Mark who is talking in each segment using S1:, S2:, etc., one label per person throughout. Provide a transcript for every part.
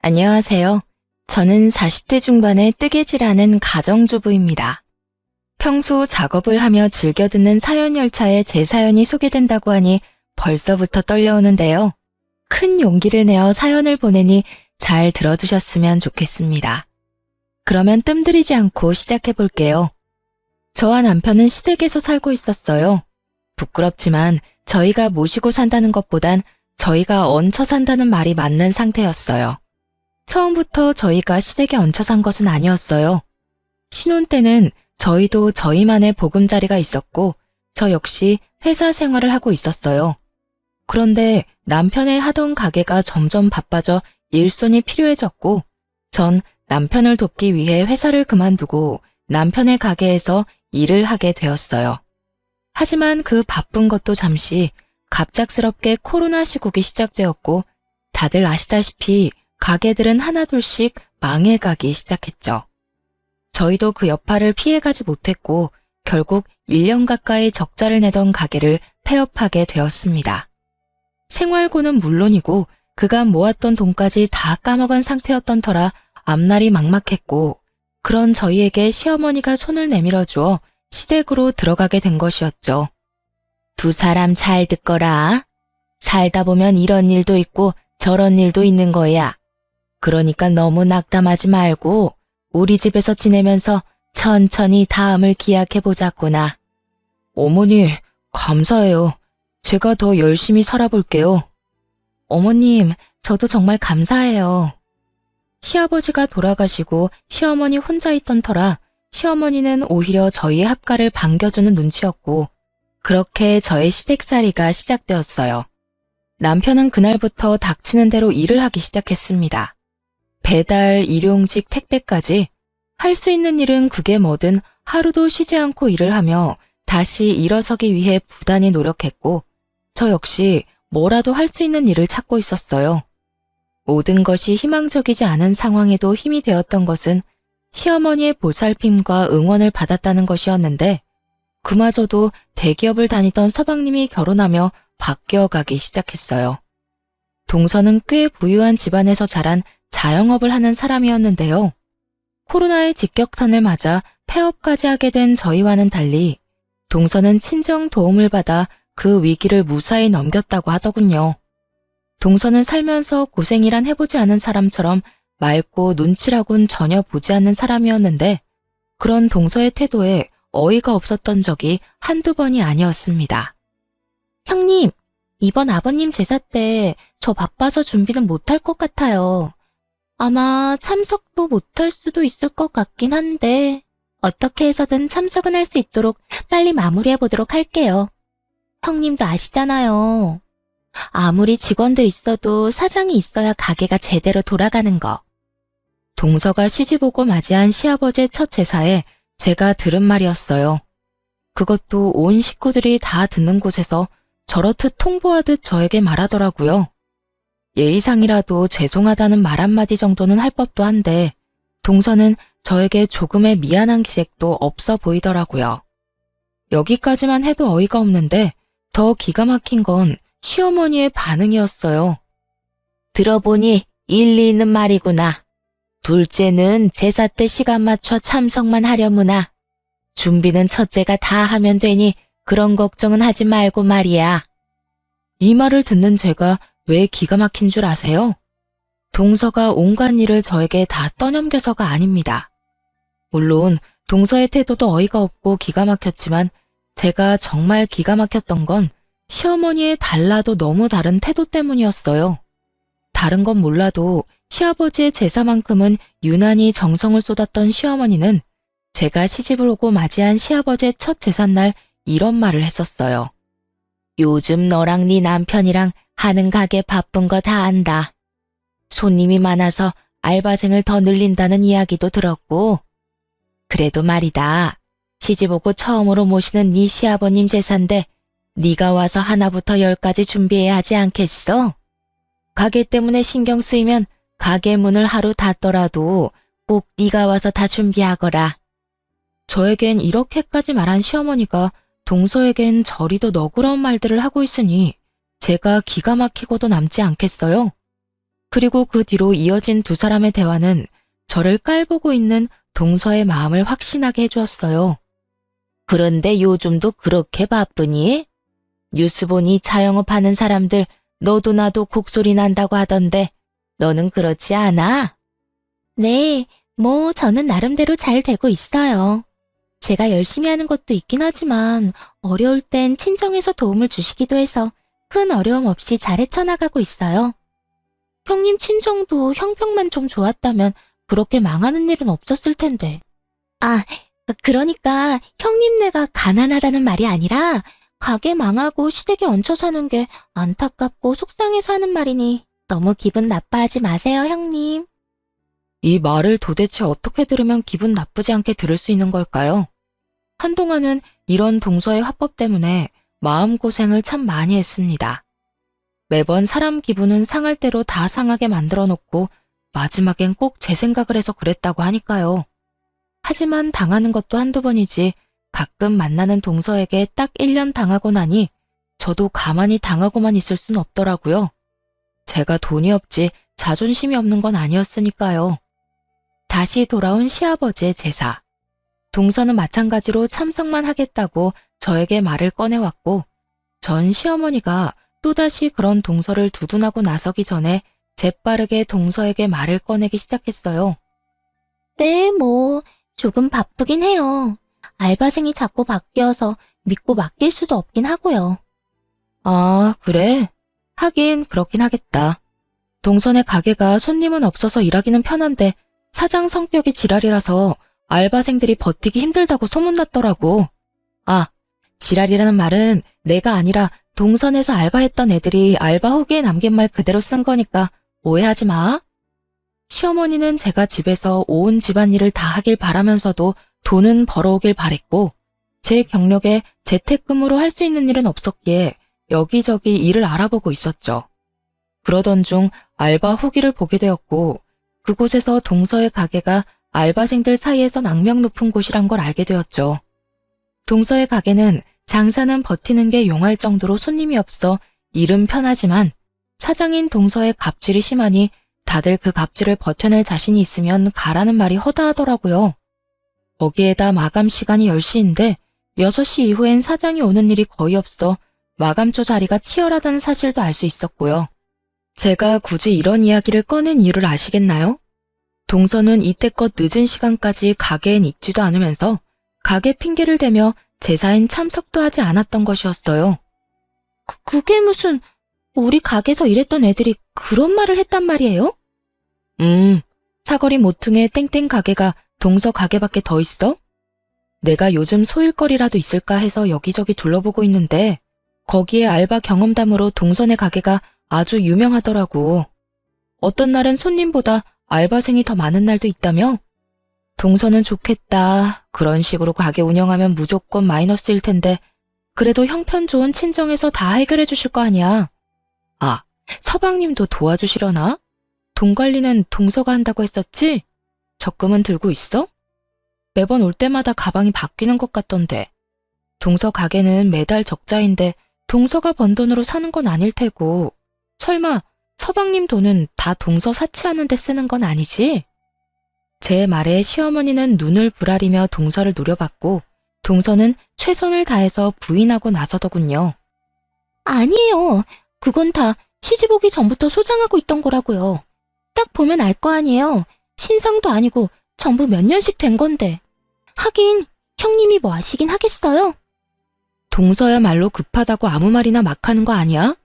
S1: 안녕하세요. 저는 40대 중반의 뜨개질하는 가정주부입니다. 평소 작업을 하며 즐겨 듣는 사연 열차에 제 사연이 소개된다고 하니 벌써부터 떨려오는데요. 큰 용기를 내어 사연을 보내니 잘 들어주셨으면 좋겠습니다. 그러면 뜸들이지 않고 시작해 볼게요. 저와 남편은 시댁에서 살고 있었어요. 부끄럽지만 저희가 모시고 산다는 것보단 저희가 얹혀 산다는 말이 맞는 상태였어요. 처음부터 저희가 시댁에 얹혀 산 것은 아니었어요. 신혼 때는 저희도 저희만의 보금자리가 있었고 저 역시 회사 생활을 하고 있었어요. 그런데 남편의 하던 가게가 점점 바빠져 일손이 필요해졌고 전 남편을 돕기 위해 회사를 그만두고 남편의 가게에서 일을 하게 되었어요. 하지만 그 바쁜 것도 잠시 갑작스럽게 코로나 시국이 시작되었고 다들 아시다시피 가게들은 하나둘씩 망해가기 시작했죠. 저희도 그 여파를 피해가지 못했고 결국 1년 가까이 적자를 내던 가게를 폐업하게 되었습니다. 생활고는 물론이고 그간 모았던 돈까지 다 까먹은 상태였던 터라 앞날이 막막했고 그런 저희에게 시어머니가 손을 내밀어 주어 시댁으로 들어가게 된 것이었죠. 두 사람 잘 듣거라. 살다 보면 이런 일도 있고 저런 일도 있는 거야. 그러니까 너무 낙담하지 말고 우리 집에서 지내면서 천천히 다음을 기약해보자꾸나. 어머니, 감사해요. 제가 더 열심히 살아볼게요. 어머님, 저도 정말 감사해요. 시아버지가 돌아가시고 시어머니 혼자 있던 터라 시어머니는 오히려 저희의 합가를 반겨주는 눈치였고 그렇게 저의 시댁살이가 시작되었어요. 남편은 그날부터 닥치는 대로 일을 하기 시작했습니다. 배달, 일용직, 택배까지 할 수 있는 일은 그게 뭐든 하루도 쉬지 않고 일을 하며 다시 일어서기 위해 부단히 노력했고 저 역시 뭐라도 할 수 있는 일을 찾고 있었어요. 모든 것이 희망적이지 않은 상황에도 힘이 되었던 것은 시어머니의 보살핌과 응원을 받았다는 것이었는데 그마저도 대기업을 다니던 서방님이 결혼하며 바뀌어가기 시작했어요. 동서는 꽤 부유한 집안에서 자란 자영업을 하는 사람이었는데요. 코로나의 직격탄을 맞아 폐업까지 하게 된 저희와는 달리 동서는 친정 도움을 받아 그 위기를 무사히 넘겼다고 하더군요. 동서는 살면서 고생이란 해보지 않은 사람처럼 맑고 눈치라곤 전혀 보지 않는 사람이었는데 그런 동서의 태도에 어이가 없었던 적이 한두 번이 아니었습니다. 형님, 이번 아버님 제사 때 저 바빠서 준비는 못할 것 같아요. 아마 참석도 못할 수도 있을 것 같긴 한데 어떻게 해서든 참석은 할 수 있도록 빨리 마무리해 보도록 할게요. 형님도 아시잖아요. 아무리 직원들 있어도 사장이 있어야 가게가 제대로 돌아가는 거. 동서가 시집오고 맞이한 시아버지의 첫 제사에 제가 들은 말이었어요. 그것도 온 식구들이 다 듣는 곳에서 저렇듯 통보하듯 저에게 말하더라고요. 예의상이라도 죄송하다는 말 한마디 정도는 할 법도 한데 동서는 저에게 조금의 미안한 기색도 없어 보이더라고요. 여기까지만 해도 어이가 없는데 더 기가 막힌 건 시어머니의 반응이었어요. 들어보니 일리 있는 말이구나. 둘째는 제사 때 시간 맞춰 참석만 하려무나. 준비는 첫째가 다 하면 되니 그런 걱정은 하지 말고 말이야. 이 말을 듣는 제가 왜 기가 막힌 줄 아세요? 동서가 온갖 일을 저에게 다 떠넘겨서가 아닙니다. 물론 동서의 태도도 어이가 없고 기가 막혔지만 제가 정말 기가 막혔던 건 시어머니의 달라도 너무 다른 태도 때문이었어요. 다른 건 몰라도 시아버지의 제사만큼은 유난히 정성을 쏟았던 시어머니는 제가 시집을 오고 맞이한 시아버지의 첫 제삿날 이런 말을 했었어요. 요즘 너랑 네 남편이랑 하는 가게 바쁜 거 다 안다. 손님이 많아서 알바생을 더 늘린다는 이야기도 들었고 그래도 말이다. 시집오고 처음으로 모시는 네 시아버님 제사인데 네가 와서 하나부터 10까지 준비해야 하지 않겠어? 가게 때문에 신경 쓰이면 가게 문을 하루 닫더라도 꼭 네가 와서 다 준비하거라. 저에겐 이렇게까지 말한 시어머니가 동서에겐 저리도 너그러운 말들을 하고 있으니 제가 기가 막히고도 남지 않겠어요? 그리고 그 뒤로 이어진 두 사람의 대화는 저를 깔보고 있는 동서의 마음을 확신하게 해주었어요. 그런데 요즘도 그렇게 바쁘니? 뉴스 보니 차 영업하는 사람들 너도 나도 곡소리 난다고 하던데 너는 그렇지 않아? 네, 저는 나름대로 잘 되고 있어요. 제가 열심히 하는 것도 있긴 하지만 어려울 땐 친정에서 도움을 주시기도 해서 큰 어려움 없이 잘 헤쳐나가고 있어요. 형님 친정도 형평만 좀 좋았다면 그렇게 망하는 일은 없었을 텐데. 아, 그러니까 형님네가 가난하다는 말이 아니라 가게 망하고 시댁에 얹혀 사는 게 안타깝고 속상해서 하는 말이니 너무 기분 나빠하지 마세요, 형님. 이 말을 도대체 어떻게 들으면 기분 나쁘지 않게 들을 수 있는 걸까요? 한동안은 이런 동서의 화법 때문에 마음고생을 참 많이 했습니다. 매번 사람 기분은 상할 대로 다 상하게 만들어 놓고 마지막엔 꼭 제 생각을 해서 그랬다고 하니까요. 하지만 당하는 것도 한두 번이지 가끔 만나는 동서에게 딱 1년 당하고 나니 저도 가만히 당하고만 있을 순 없더라고요. 제가 돈이 없지 자존심이 없는 건 아니었으니까요. 다시 돌아온 시아버지의 제사. 동서는 마찬가지로 참석만 하겠다고 저에게 말을 꺼내왔고 전 시어머니가 또다시 그런 동서를 두둔하고 나서기 전에 재빠르게 동서에게 말을 꺼내기 시작했어요. 네, 조금 바쁘긴 해요. 알바생이 자꾸 바뀌어서 믿고 맡길 수도 없긴 하고요. 아, 그래? 하긴 그렇긴 하겠다. 동선의 가게가 손님은 없어서 일하기는 편한데 사장 성격이 지랄이라서 알바생들이 버티기 힘들다고 소문났더라고. 아, 지랄이라는 말은 내가 아니라 동선에서 알바했던 애들이 알바 후기에 남긴 말 그대로 쓴 거니까 오해하지 마. 시어머니는 제가 집에서 온 집안일을 다 하길 바라면서도 돈은 벌어오길 바랬고 제 경력에 재택근무로 할 수 있는 일은 없었기에 여기저기 일을 알아보고 있었죠. 그러던 중 알바 후기를 보게 되었고 그곳에서 동서의 가게가 알바생들 사이에선 악명 높은 곳이란 걸 알게 되었죠. 동서의 가게는 장사는 버티는 게 용할 정도로 손님이 없어 일은 편하지만 사장인 동서의 갑질이 심하니 다들 그 갑질을 버텨낼 자신이 있으면 가라는 말이 허다하더라고요. 거기에다 마감 시간이 10시인데 6시 이후엔 사장이 오는 일이 거의 없어 마감조 자리가 치열하다는 사실도 알 수 있었고요. 제가 굳이 이런 이야기를 꺼낸 이유를 아시겠나요? 동서는 이때껏 늦은 시간까지 가게엔 있지도 않으면서 가게 핑계를 대며 제사엔 참석도 하지 않았던 것이었어요. 그게 무슨 우리 가게에서 일했던 애들이 그런 말을 했단 말이에요? 사거리 모퉁이의 땡땡 가게가 동서 가게밖에 더 있어? 내가 요즘 소일거리라도 있을까 해서 여기저기 둘러보고 있는데 거기에 알바 경험담으로 동선의 가게가 아주 유명하더라고. 어떤 날은 손님보다 알바생이 더 많은 날도 있다며? 동서는 좋겠다. 그런 식으로 가게 운영하면 무조건 마이너스일 텐데 그래도 형편 좋은 친정에서 다 해결해 주실 거 아니야. 아, 서방님도 도와주시려나? 돈 관리는 동서가 한다고 했었지? 적금은 들고 있어? 매번 올 때마다 가방이 바뀌는 것 같던데. 동서 가게는 매달 적자인데 동서가 번 돈으로 사는 건 아닐 테고 설마 서방님 돈은 다 동서 사치하는 데 쓰는 건 아니지? 제 말에 시어머니는 눈을 부라리며 동서를 노려봤고 동서는 최선을 다해서 부인하고 나서더군요. 아니에요. 그건 다 시집 오기 전부터 소장하고 있던 거라고요. 딱 보면 알 거 아니에요. 신상도 아니고 전부 몇 년씩 된 건데. 하긴 형님이 뭐 아시긴 하겠어요? 동서야말로 급하다고 아무 말이나 막 하는 거 아니야?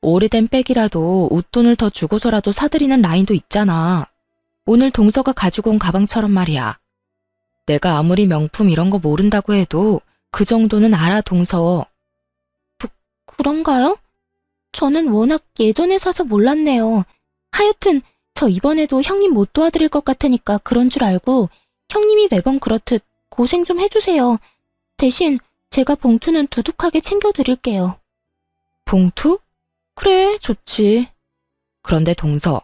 S1: 오래된 백이라도 웃돈을 더 주고서라도 사들이는 라인도 있잖아. 오늘 동서가 가지고 온 가방처럼 말이야. 내가 아무리 명품 이런 거 모른다고 해도 그 정도는 알아, 동서. 그런가요? 저는 워낙 예전에 사서 몰랐네요. 하여튼 저 이번에도 형님 못 도와드릴 것 같으니까 그런 줄 알고 형님이 매번 그렇듯 고생 좀 해주세요. 대신 제가 봉투는 두둑하게 챙겨드릴게요. 봉투? 그래, 좋지. 그런데 동서,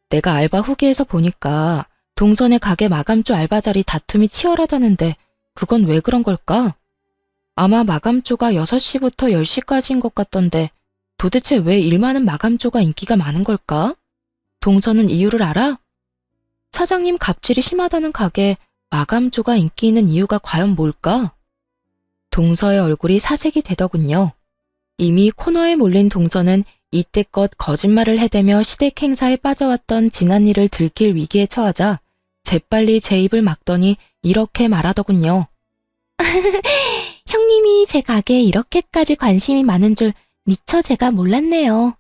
S1: 내가 알바 후기에서 보니까 동선의 가게 마감조 알바 자리 다툼이 치열하다는데 그건 왜 그런 걸까? 아마 마감조가 6시부터 10시까지인 것 같던데 도대체 왜 일 많은 마감조가 인기가 많은 걸까? 동서는 이유를 알아? 사장님 갑질이 심하다는 가게 마감조가 인기 있는 이유가 과연 뭘까? 동서의 얼굴이 사색이 되더군요. 이미 코너에 몰린 동서는 이때껏 거짓말을 해대며 시댁 행사에 빠져왔던 지난 일을 들킬 위기에 처하자 재빨리 제 입을 막더니 이렇게 말하더군요. 형님이 제 가게에 이렇게까지 관심이 많은 줄 미처 제가 몰랐네요.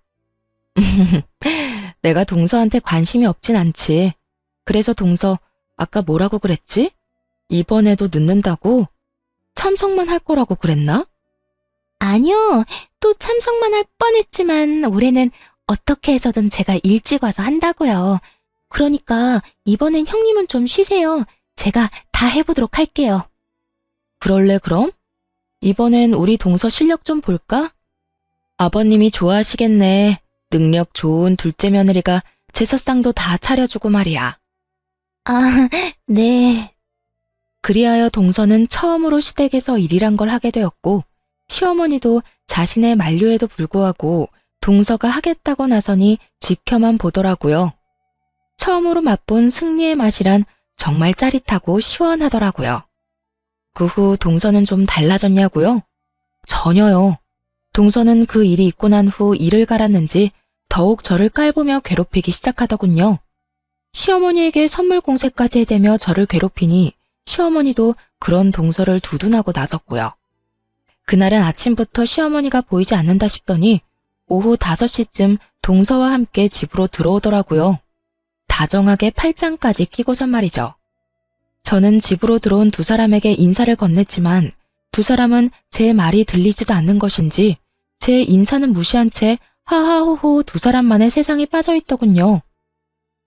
S1: 내가 동서한테 관심이 없진 않지. 그래서 동서, 아까 뭐라고 그랬지? 이번에도 늦는다고? 참석만 할 거라고 그랬나? 아니요. 또 참석만 할 뻔했지만 올해는 어떻게 해서든 제가 일찍 와서 한다고요. 그러니까 이번엔 형님은 좀 쉬세요. 제가 다 해보도록 할게요. 그럴래 그럼? 이번엔 우리 동서 실력 좀 볼까? 아버님이 좋아하시겠네. 능력 좋은 둘째 며느리가 제사상도 다 차려주고 말이야. 아, 네. 그리하여 동서는 처음으로 시댁에서 일이란 걸 하게 되었고 시어머니도 자신의 만류에도 불구하고 동서가 하겠다고 나서니 지켜만 보더라고요. 처음으로 맛본 승리의 맛이란 정말 짜릿하고 시원하더라고요. 그 후 동서는 좀 달라졌냐고요? 전혀요. 동서는 그 일이 있고 난 후 일을 갈았는지 더욱 저를 깔보며 괴롭히기 시작하더군요. 시어머니에게 선물 공세까지 해대며 저를 괴롭히니 시어머니도 그런 동서를 두둔하고 나섰고요. 그날은 아침부터 시어머니가 보이지 않는다 싶더니 오후 5시쯤 동서와 함께 집으로 들어오더라고요. 다정하게 팔짱까지 끼고선 말이죠. 저는 집으로 들어온 두 사람에게 인사를 건넸지만 두 사람은 제 말이 들리지도 않는 것인지 제 인사는 무시한 채 하하호호 두 사람만의 세상에 빠져있더군요.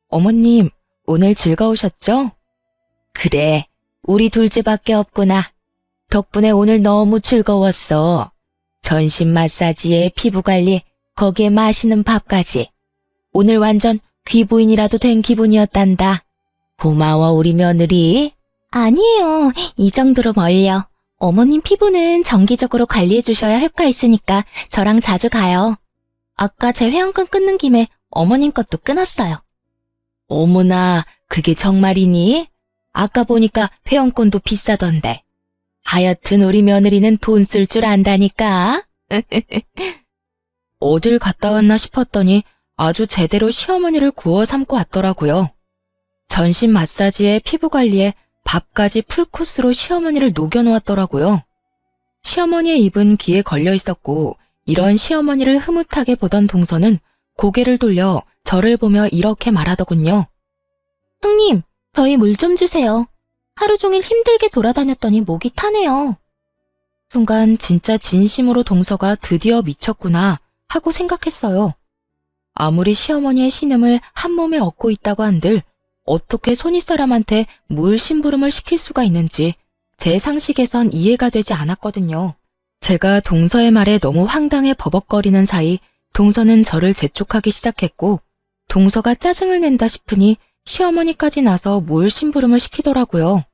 S1: 어머님, 오늘 즐거우셨죠? 그래, 우리 둘째밖에 없구나. 덕분에 오늘 너무 즐거웠어. 전신 마사지에 피부관리, 거기에 맛있는 밥까지. 오늘 완전 귀부인이라도 된 기분이었단다. 고마워, 우리 며느리. 아니에요. 이 정도로 멀려. 어머님 피부는 정기적으로 관리해 주셔야 효과 있으니까 저랑 자주 가요. 아까 제 회원권 끊는 김에 어머님 것도 끊었어요. 어머나, 그게 정말이니? 아까 보니까 회원권도 비싸던데. 하여튼 우리 며느리는 돈 쓸 줄 안다니까. 어딜 갔다 왔나 싶었더니 아주 제대로 시어머니를 구워 삼고 왔더라고요. 전신 마사지에 피부 관리에 밥까지 풀코스로 시어머니를 녹여놓았더라고요. 시어머니의 입은 귀에 걸려 있었고 이런 시어머니를 흐뭇하게 보던 동서는 고개를 돌려 저를 보며 이렇게 말하더군요. 형님, 저희 물 좀 주세요. 하루 종일 힘들게 돌아다녔더니 목이 타네요. 순간 진짜 진심으로 동서가 드디어 미쳤구나 하고 생각했어요. 아무리 시어머니의 신음을 한 몸에 얻고 있다고 한들 어떻게 손윗사람한테 물 심부름을 시킬 수가 있는지 제 상식에선 이해가 되지 않았거든요. 제가 동서의 말에 너무 황당해 버벅거리는 사이 동서는 저를 재촉하기 시작했고 동서가 짜증을 낸다 싶으니 시어머니까지 나서 물 심부름을 시키더라고요.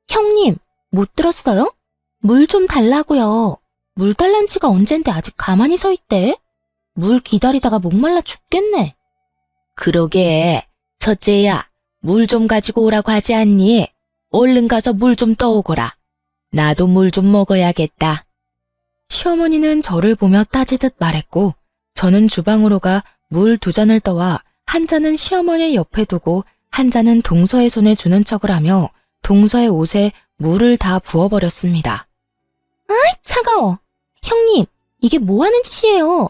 S1: 형님, 못 들었어요? 물 좀 달라고요. 물 달란 지가 언젠데 아직 가만히 서 있대? 물 기다리다가 목말라 죽겠네. 그러게, 첫째야, 물 좀 가지고 오라고 하지 않니? 얼른 가서 물 좀 떠오거라. 나도 물 좀 먹어야겠다. 시어머니는 저를 보며 따지듯 말했고 저는 주방으로 가 물 2잔을 떠와 한 잔은 시어머니 옆에 두고 한 잔은 동서의 손에 주는 척을 하며 동서의 옷에 물을 다 부어버렸습니다. 아이, 차가워. 형님, 이게 뭐 하는 짓이에요?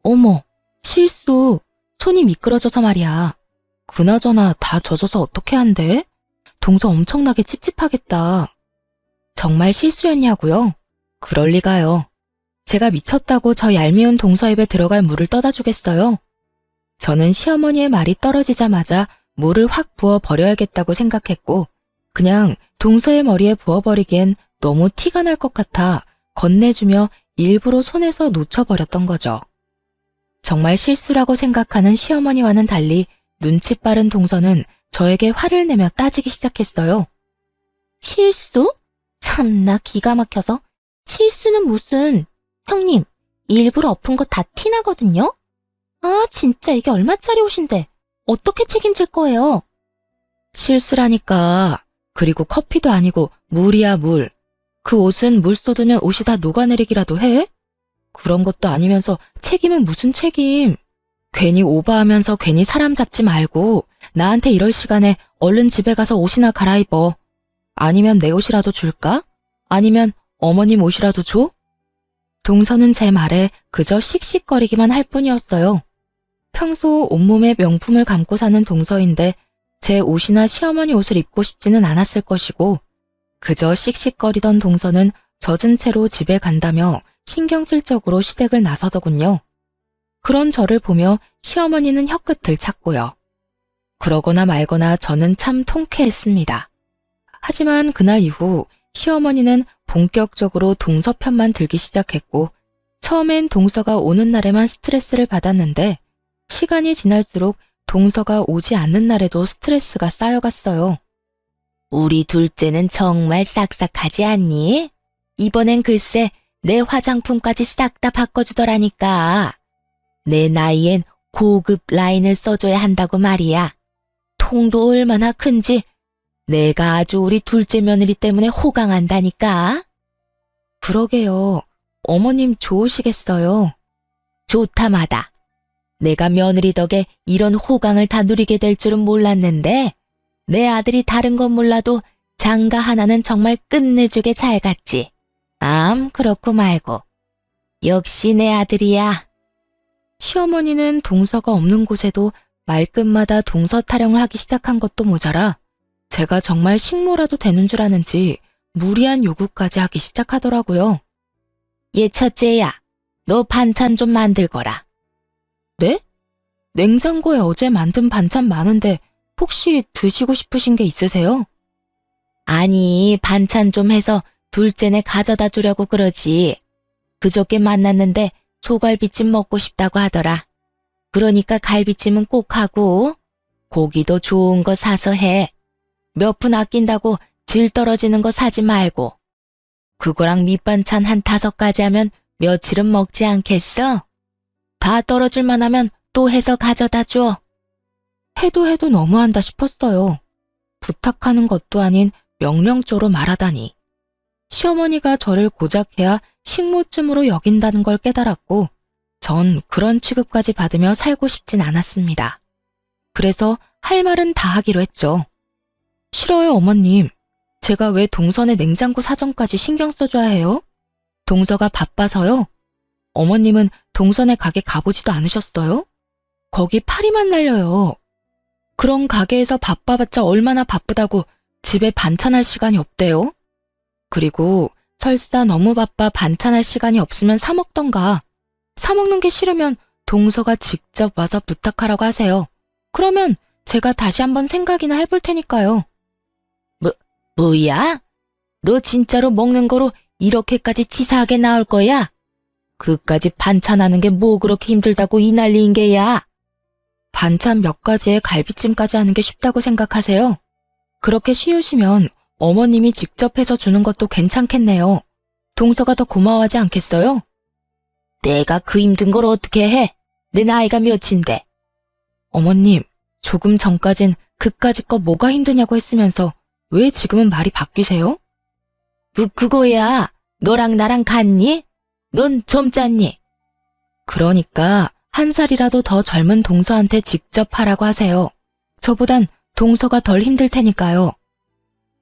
S1: 어머, 실수. 손이 미끄러져서 말이야. 그나저나 다 젖어서 어떻게 한대? 동서 엄청나게 찝찝하겠다. 정말 실수였냐고요? 그럴 리가요. 제가 미쳤다고 저 얄미운 동서 입에 들어갈 물을 떠다 주겠어요? 저는 시어머니의 말이 떨어지자마자 물을 확 부어 버려야겠다고 생각했고 그냥 동서의 머리에 부어버리기엔 너무 티가 날 것 같아 건네주며 일부러 손에서 놓쳐버렸던 거죠. 정말 실수라고 생각하는 시어머니와는 달리 눈치 빠른 동서는 저에게 화를 내며 따지기 시작했어요. 실수? 참나 기가 막혀서. 실수는 무슨. 형님, 일부러 엎은 거 다 티나거든요? 아, 진짜 이게 얼마짜리 옷인데 어떻게 책임질 거예요? 실수라니까. 그리고 커피도 아니고 물이야, 물. 그 옷은 물 쏟으면 옷이 다 녹아내리기라도 해? 그런 것도 아니면서 책임은 무슨 책임? 괜히 오버하면서 괜히 사람 잡지 말고 나한테 이럴 시간에 얼른 집에 가서 옷이나 갈아입어. 아니면 내 옷이라도 줄까? 아니면 어머님 옷이라도 줘? 동서는 제 말에 그저 씩씩거리기만 할 뿐이었어요. 평소 온몸에 명품을 감고 사는 동서인데 제 옷이나 시어머니 옷을 입고 싶지는 않았을 것이고 그저 씩씩거리던 동서는 젖은 채로 집에 간다며 신경질적으로 시댁을 나서더군요. 그런 저를 보며 시어머니는 혀끝을 찼고요. 그러거나 말거나 저는 참 통쾌했습니다. 하지만 그날 이후 시어머니는 본격적으로 동서 편만 들기 시작했고 처음엔 동서가 오는 날에만 스트레스를 받았는데 시간이 지날수록 동서가 오지 않는 날에도 스트레스가 쌓여갔어요. 우리 둘째는 정말 싹싹하지 않니? 이번엔 글쎄 내 화장품까지 싹 다 바꿔주더라니까. 내 나이엔 고급 라인을 써줘야 한다고 말이야. 통도 얼마나 큰지 내가 아주 우리 둘째 며느리 때문에 호강한다니까. 그러게요. 어머님 좋으시겠어요. 좋다마다. 내가 며느리 덕에 이런 호강을 다 누리게 될 줄은 몰랐는데 내 아들이 다른 건 몰라도 장가 하나는 정말 끝내주게 잘 갔지. 그렇고 말고. 역시 내 아들이야. 시어머니는 동서가 없는 곳에도 말끝마다 동서 타령을 하기 시작한 것도 모자라 제가 정말 식모라도 되는 줄 아는지 무리한 요구까지 하기 시작하더라고요. 얘 첫째야, 너 반찬 좀 만들거라. 네? 냉장고에 어제 만든 반찬 많은데 혹시 드시고 싶으신 게 있으세요? 아니, 반찬 좀 해서 둘째네 가져다 주려고 그러지. 그저께 만났는데 소갈비찜 먹고 싶다고 하더라. 그러니까 갈비찜은 꼭 하고 고기도 좋은 거 사서 해. 몇 푼 아낀다고 질 떨어지는 거 사지 말고. 그거랑 밑반찬 한 5가지 하면 며칠은 먹지 않겠어? 다 떨어질만 하면 또 해서 가져다 줘. 해도 너무한다 싶었어요. 부탁하는 것도 아닌 명령조로 말하다니. 시어머니가 저를 고작 해야 식모쯤으로 여긴다는 걸 깨달았고 전 그런 취급까지 받으며 살고 싶진 않았습니다. 그래서 할 말은 다 하기로 했죠. 싫어요, 어머님. 제가 왜 동선의 냉장고 사정까지 신경 써줘야 해요? 동서가 바빠서요? 어머님은 동선의 가게 가보지도 않으셨어요? 거기 파리만 날려요. 그런 가게에서 바빠봤자 얼마나 바쁘다고 집에 반찬할 시간이 없대요? 그리고 설사 너무 바빠 반찬할 시간이 없으면 사 먹던가. 사 먹는 게 싫으면 동서가 직접 와서 부탁하라고 하세요. 그러면 제가 다시 한번 생각이나 해볼 테니까요. 뭐야? 너 진짜로 먹는 거로 이렇게까지 치사하게 나올 거야? 그까지 반찬하는 게 뭐 그렇게 힘들다고 이 난리인 게야? 반찬 몇 가지에 갈비찜까지 하는 게 쉽다고 생각하세요? 그렇게 쉬우시면 어머님이 직접 해서 주는 것도 괜찮겠네요. 동서가 더 고마워하지 않겠어요? 내가 그 힘든 걸 어떻게 해? 내 나이가 몇인데. 어머님, 조금 전까진 그까짓 거 뭐가 힘드냐고 했으면서 왜 지금은 말이 바뀌세요? 그거야. 너랑 나랑 같니? 넌 젊잖니? 그러니까 1살이라도 더 젊은 동서한테 직접 하라고 하세요. 저보단 동서가 덜 힘들 테니까요.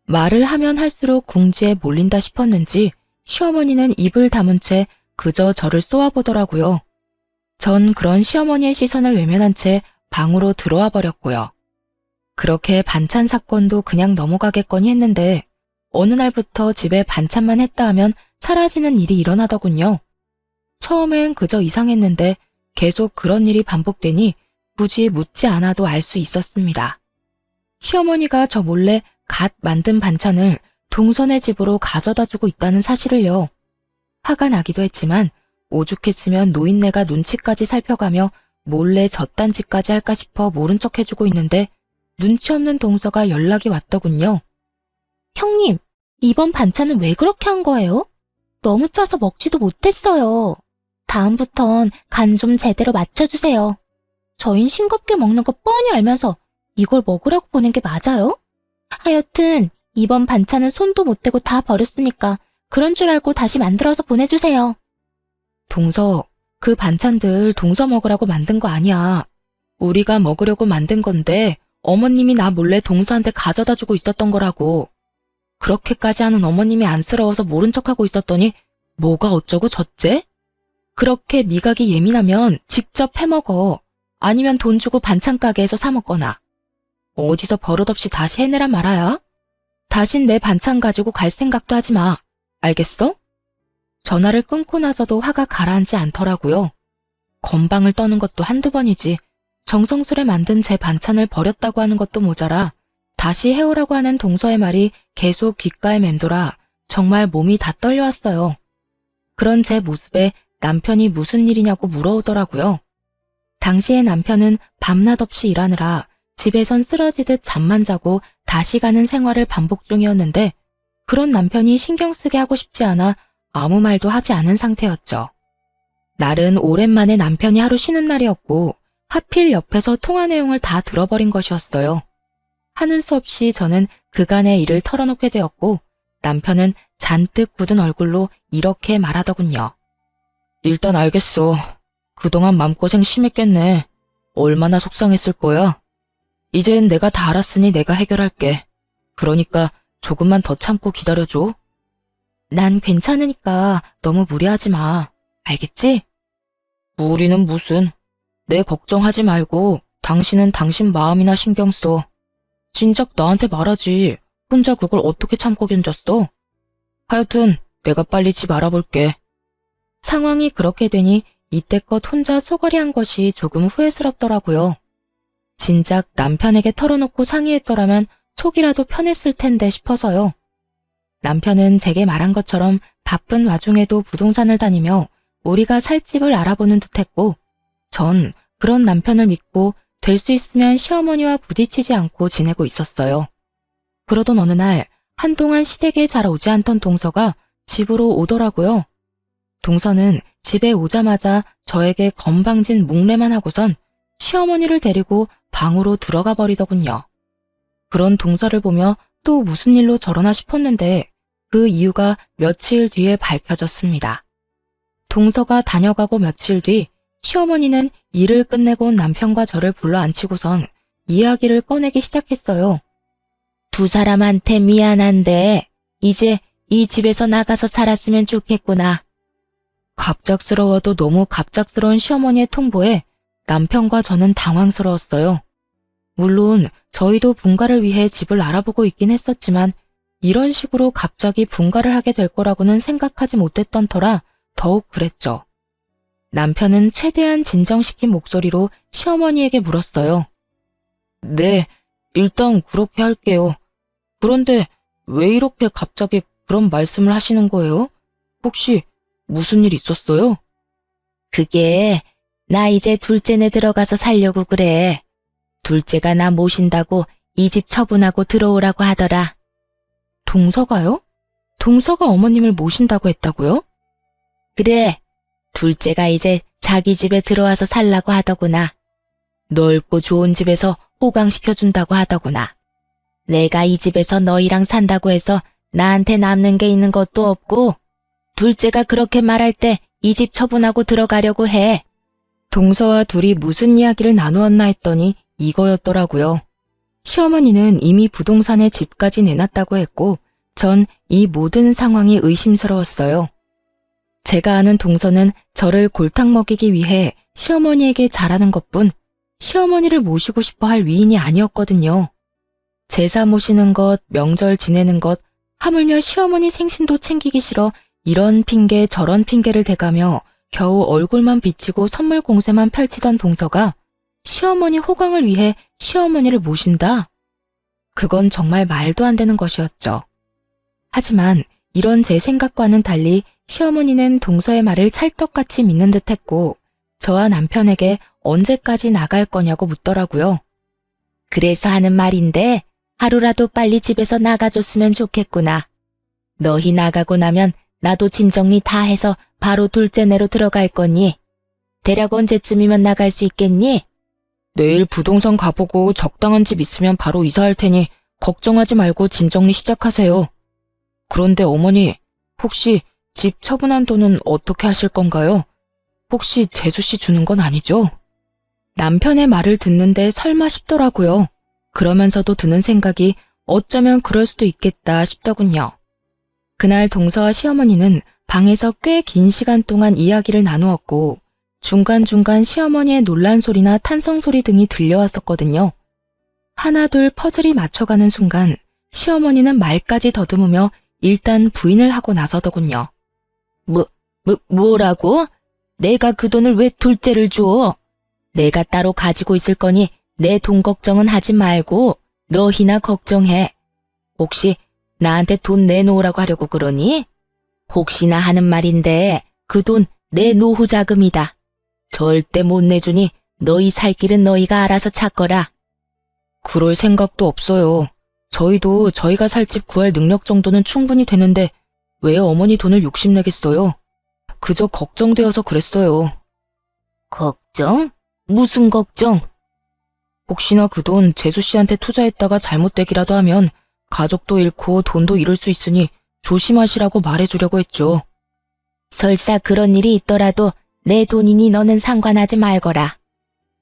S1: 말을 하면 할수록 궁지에 몰린다 싶었는지 시어머니는 입을 다문 채 그저 저를 쏘아보더라고요. 전 그런 시어머니의 시선을 외면한 채 방으로 들어와 버렸고요. 그렇게 반찬 사건도 그냥 넘어가겠거니 했는데 어느 날부터 집에 반찬만 했다 하면 사라지는 일이 일어나더군요. 처음엔 그저 이상했는데 계속 그런 일이 반복되니 굳이 묻지 않아도 알 수 있었습니다. 시어머니가 저 몰래 갓 만든 반찬을 동선의 집으로 가져다 주고 있다는 사실을요. 화가 나기도 했지만 오죽했으면 노인네가 눈치까지 살펴가며 몰래 젖단지까지 할까 싶어 모른 척 해주고 있는데 눈치 없는 동서가 연락이 왔더군요. 형님, 이번 반찬은 왜 그렇게 한 거예요? 너무 짜서 먹지도 못했어요. 다음부턴 간 좀 제대로 맞춰주세요.
S2: 저흰 싱겁게 먹는 거 뻔히 알면서 이걸 먹으라고 보낸 게 맞아요? 하여튼 이번 반찬은 손도 못 대고 다 버렸으니까 그런 줄 알고 다시 만들어서 보내주세요.
S1: 동서, 그 반찬들 동서 먹으라고 만든 거 아니야. 우리가 먹으려고 만든 건데 어머님이 나 몰래 동서한테 가져다 주고 있었던 거라고. 그렇게까지 하는 어머님이 안쓰러워서 모른 척하고 있었더니 뭐가 어쩌고 저째? 그렇게 미각이 예민하면 직접 해먹어. 아니면 돈 주고 반찬 가게에서 사 먹거나. 어디서 버릇없이 다시 해내라 말아야? 다신 내 반찬 가지고 갈 생각도 하지 마. 알겠어? 전화를 끊고 나서도 화가 가라앉지 않더라고요. 건방을 떠는 것도 한두 번이지 정성스레 만든 제 반찬을 버렸다고 하는 것도 모자라 다시 해오라고 하는 동서의 말이 계속 귓가에 맴돌아 정말 몸이 다 떨려왔어요. 그런 제 모습에 남편이 무슨 일이냐고 물어오더라고요. 당시에 남편은 밤낮 없이 일하느라 집에선 쓰러지듯 잠만 자고 다시 가는 생활을 반복 중이었는데 그런 남편이 신경 쓰게 하고 싶지 않아 아무 말도 하지 않은 상태였죠. 날은 오랜만에 남편이 하루 쉬는 날이었고 하필 옆에서 통화 내용을 다 들어버린 것이었어요. 하는 수 없이 저는 그간의 일을 털어놓게 되었고 남편은 잔뜩 굳은 얼굴로 이렇게 말하더군요. 일단 알겠어. 그동안 맘고생 심했겠네. 얼마나 속상했을 거야. 이젠 내가 다 알았으니 내가 해결할게. 그러니까 조금만 더 참고 기다려줘. 난 괜찮으니까 너무 무리하지 마. 알겠지? 무리는 무슨. 내 걱정하지 말고 당신은 당신 마음이나 신경 써. 진작 나한테 말하지. 혼자 그걸 어떻게 참고 견뎠어? 하여튼 내가 빨리 집 알아볼게. 상황이 그렇게 되니 이때껏 혼자 소거리한 것이 조금 후회스럽더라고요. 진작 남편에게 털어놓고 상의했더라면 속이라도 편했을 텐데 싶어서요. 남편은 제게 말한 것처럼 바쁜 와중에도 부동산을 다니며 우리가 살 집을 알아보는 듯했고 전 그런 남편을 믿고 될 수 있으면 시어머니와 부딪히지 않고 지내고 있었어요. 그러던 어느 날 한동안 시댁에 잘 오지 않던 동서가 집으로 오더라고요. 동서는 집에 오자마자 저에게 건방진 묵례만 하고선 시어머니를 데리고 방으로 들어가 버리더군요. 그런 동서를 보며 또 무슨 일로 저러나 싶었는데 그 이유가 며칠 뒤에 밝혀졌습니다. 동서가 다녀가고 며칠 뒤 시어머니는 일을 끝내고 온 남편과 저를 불러 앉히고선 이야기를 꺼내기 시작했어요. 두 사람한테 미안한데 이제 이 집에서 나가서 살았으면 좋겠구나. 갑작스러워도 너무 갑작스러운 시어머니의 통보에 남편과 저는 당황스러웠어요. 물론 저희도 분가를 위해 집을 알아보고 있긴 했었지만 이런 식으로 갑자기 분가를 하게 될 거라고는 생각하지 못했던 터라 더욱 그랬죠. 남편은 최대한 진정시킨 목소리로 시어머니에게 물었어요. 네, 일단 그렇게 할게요. 그런데 왜 이렇게 갑자기 그런 말씀을 하시는 거예요? 혹시 무슨 일 있었어요? 그게 나 이제 둘째네 들어가서 살려고 그래. 둘째가 나 모신다고 이 집 처분하고 들어오라고 하더라. 동서가요? 동서가 어머님을 모신다고 했다고요? 그래. 둘째가 이제 자기 집에 들어와서 살라고 하더구나. 넓고 좋은 집에서 호강시켜준다고 하더구나. 내가 이 집에서 너희랑 산다고 해서 나한테 남는 게 있는 것도 없고 둘째가 그렇게 말할 때 이 집 처분하고 들어가려고 해. 동서와 둘이 무슨 이야기를 나누었나 했더니 이거였더라고요. 시어머니는 이미 부동산에 집까지 내놨다고 했고 전 이 모든 상황이 의심스러웠어요. 제가 아는 동서는 저를 골탕 먹이기 위해 시어머니에게 잘하는 것뿐 시어머니를 모시고 싶어 할 위인이 아니었거든요. 제사 모시는 것, 명절 지내는 것, 하물며 시어머니 생신도 챙기기 싫어 이런 핑계 저런 핑계를 대가며 겨우 얼굴만 비치고 선물 공세만 펼치던 동서가 시어머니 호강을 위해 시어머니를 모신다? 그건 정말 말도 안 되는 것이었죠. 하지만 이런 제 생각과는 달리 시어머니는 동서의 말을 찰떡같이 믿는 듯했고 저와 남편에게 언제까지 나갈 거냐고 묻더라고요. 그래서 하는 말인데 하루라도 빨리 집에서 나가줬으면 좋겠구나. 너희 나가고 나면 나도 짐 정리 다 해서 바로 둘째네로 들어갈 거니? 대략 언제쯤이면 나갈 수 있겠니? 내일 부동산 가보고 적당한 집 있으면 바로 이사할 테니 걱정하지 말고 짐 정리 시작하세요. 그런데 어머니, 혹시 집 처분한 돈은 어떻게 하실 건가요? 혹시 재수 씨 주는 건 아니죠? 남편의 말을 듣는데 설마 싶더라고요. 그러면서도 드는 생각이 어쩌면 그럴 수도 있겠다 싶더군요. 그날 동서와 시어머니는 방에서 꽤 긴 시간 동안 이야기를 나누었고 중간중간 시어머니의 놀란 소리나 탄성 소리 등이 들려왔었거든요. 하나둘 퍼즐이 맞춰가는 순간 시어머니는 말까지 더듬으며 일단 부인을 하고 나서더군요. 뭐라고? 내가 그 돈을 왜 둘째를 줘? 내가 따로 가지고 있을 거니 내 돈 걱정은 하지 말고 너희나 걱정해. 혹시 나한테 돈 내놓으라고 하려고 그러니? 혹시나 하는 말인데 그 돈 내 노후 자금이다. 절대 못 내주니 너희 살 길은 너희가 알아서 찾거라. 그럴 생각도 없어요. 저희도 저희가 살 집 구할 능력 정도는 충분히 되는데 왜 어머니 돈을 욕심내겠어요? 그저 걱정되어서 그랬어요. 걱정? 무슨 걱정? 혹시나 그 돈 재수 씨한테 투자했다가 잘못되기라도 하면 가족도 잃고 돈도 잃을 수 있으니 조심하시라고 말해주려고 했죠. 설사 그런 일이 있더라도 내 돈이니 너는 상관하지 말거라.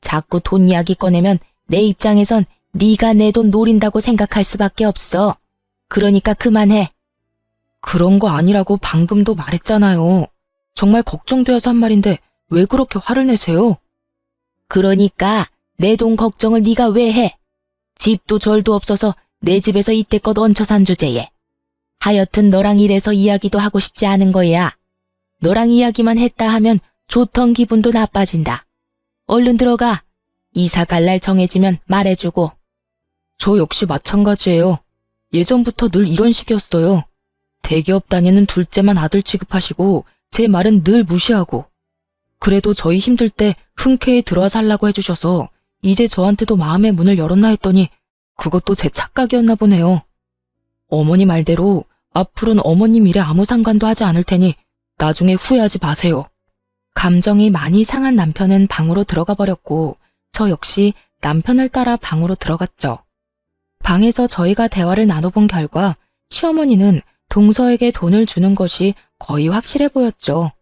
S1: 자꾸 돈 이야기 꺼내면 내 입장에선 네가 내 돈 노린다고 생각할 수밖에 없어. 그러니까 그만해. 그런 거 아니라고 방금도 말했잖아요. 정말 걱정되어서 한 말인데 왜 그렇게 화를 내세요? 그러니까 내 돈 걱정을 네가 왜 해? 집도 절도 없어서 내 집에서 이때껏 얹혀 산 주제에. 하여튼 너랑 이래서 이야기도 하고 싶지 않은 거야. 너랑 이야기만 했다 하면 좋던 기분도 나빠진다. 얼른 들어가. 이사 갈 날 정해지면 말해주고. 저 역시 마찬가지예요. 예전부터 늘 이런 식이었어요. 대기업 다니는 둘째만 아들 취급하시고 제 말은 늘 무시하고. 그래도 저희 힘들 때 흔쾌히 들어와 살라고 해주셔서 이제 저한테도 마음의 문을 열었나 했더니 그것도 제 착각이었나 보네요. 어머니 말대로 앞으로는 어머님 일에 아무 상관도 하지 않을 테니 나중에 후회하지 마세요. 감정이 많이 상한 남편은 방으로 들어가 버렸고 저 역시 남편을 따라 방으로 들어갔죠. 방에서 저희가 대화를 나눠본 결과 시어머니는 동서에게 돈을 주는 것이 거의 확실해 보였죠.